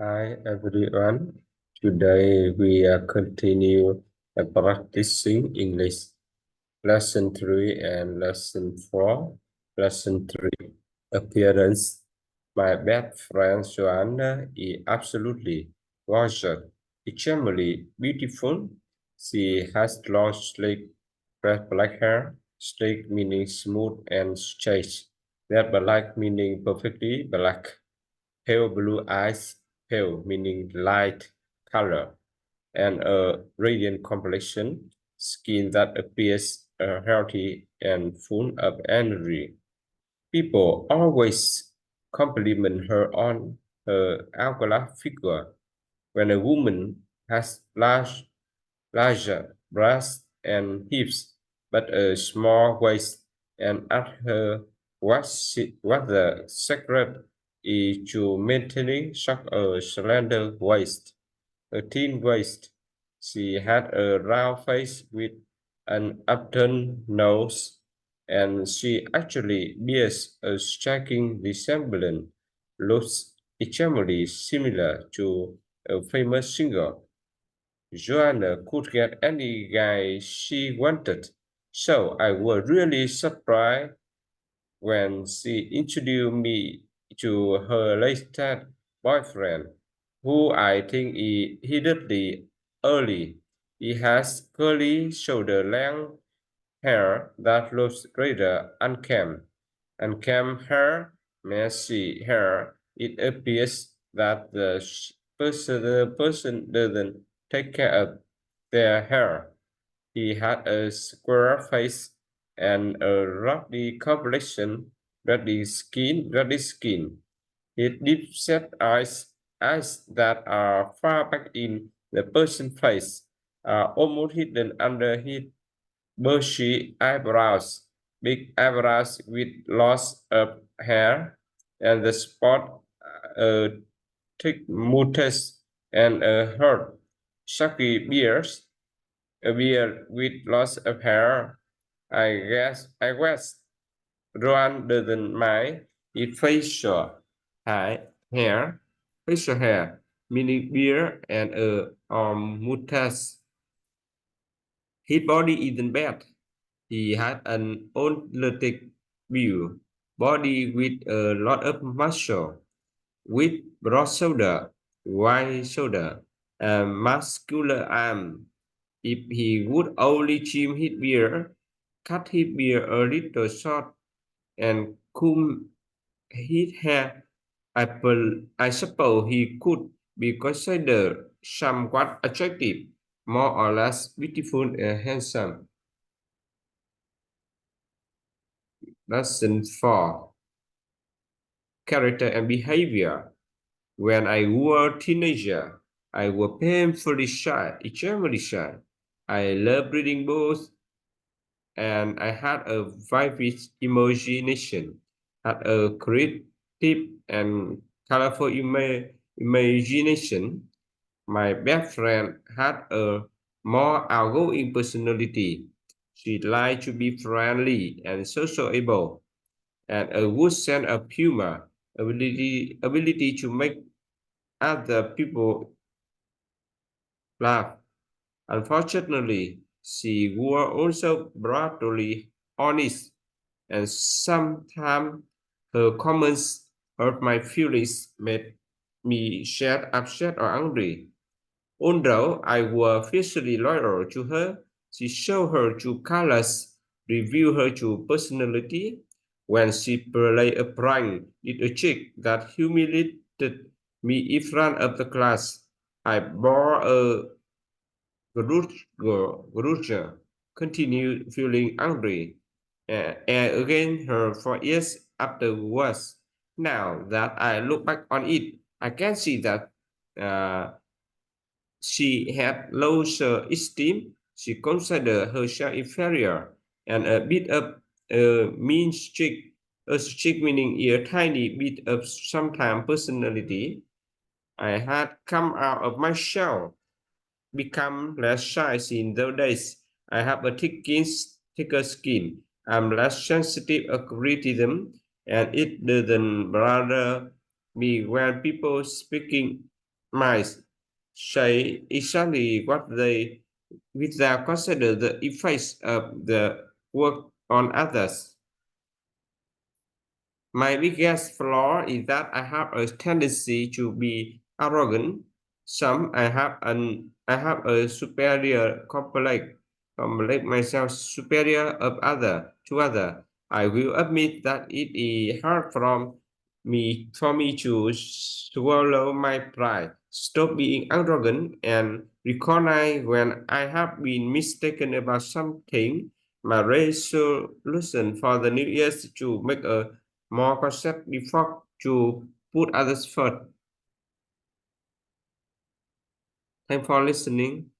Hi everyone. Today we are continue practicing English. Lesson 3 and Lesson 4. Lesson 3. Appearance. My best friend Joanna is absolutely gorgeous, extremely beautiful. She has long, sleek, black hair. Sleek meaning smooth and straight. That black meaning perfectly black. Pale blue eyes, pale meaning light color, and a radiant complexion, skin that appears healthy and full of energy. People always compliment her on her hourglass figure. When a woman has larger breasts and hips, but a small waist, and ask her what the secret is to maintaining such a slender waist, a thin waist. She had a round face with an upturned nose, and she actually bears a striking resemblance, looks extremely similar to a famous singer. Joanna could get any guy she wanted, so I was really surprised when she introduced me to her latest boyfriend, who I think is hideously early. He has curly shoulder-length hair that looks rather unkempt. Unkempt hair, messy hair. It appears that the person doesn't take care of their hair. He had a square face and a ruddy complexion, ruddy skin. His deep-set eyes that are far back in the person's face, are almost hidden under his bushy eyebrows, big eyebrows with lots of hair, and the spot a thick mustache and a hard, shaggy beard, a beard with lots of hair. I guess Rowan doesn't mind if hair, facial hair, meaning beard and a mustache. His body isn't bad. He had an athletic build, body with a lot of muscle, with broad shoulder, wide shoulder, and muscular arm. If he would only trim his beard, cut his beard a little short, and comb his hair, I suppose he could be considered somewhat attractive, more or less beautiful and handsome. Lesson 4. Character and Behavior. When I was a teenager, I was painfully shy, extremely shy. I loved reading books, and I had a vivid imagination, had a creative and colorful imagination. My best friend had a more outgoing personality. She liked to be friendly and sociable, and a good sense of humor, ability to make other people laugh. Unfortunately, she was also brutally honest, and sometimes her comments hurt my feelings, made me sad, upset, or angry. Although I was fiercely loyal to her, she showed her true colors, revealed her true personality when she played a prank, did a trick that humiliated me in front of the class. I bore a grudge, continued feeling angry, and against her for years afterwards. Now that I look back on it, I can see that uh, she had low self-esteem. She considered herself inferior and a bit of a mean streak. A streak meaning a tiny bit of sometimes personality. I had come out of my shell, become less shy in those days. I have a thicker skin. I'm less sensitive to criticism, and it doesn't bother me when people speaking minds say exactly what they without consider the effects of the work on others. My biggest flaw is that I have a tendency to be arrogant. I have a superior complex myself superior of other to other. I will admit that it is hard for me to swallow my pride, stop being arrogant, and recognize when I have been mistaken about something. My resolution for the new year is to make a more conscious effort to put others first. Thanks for listening.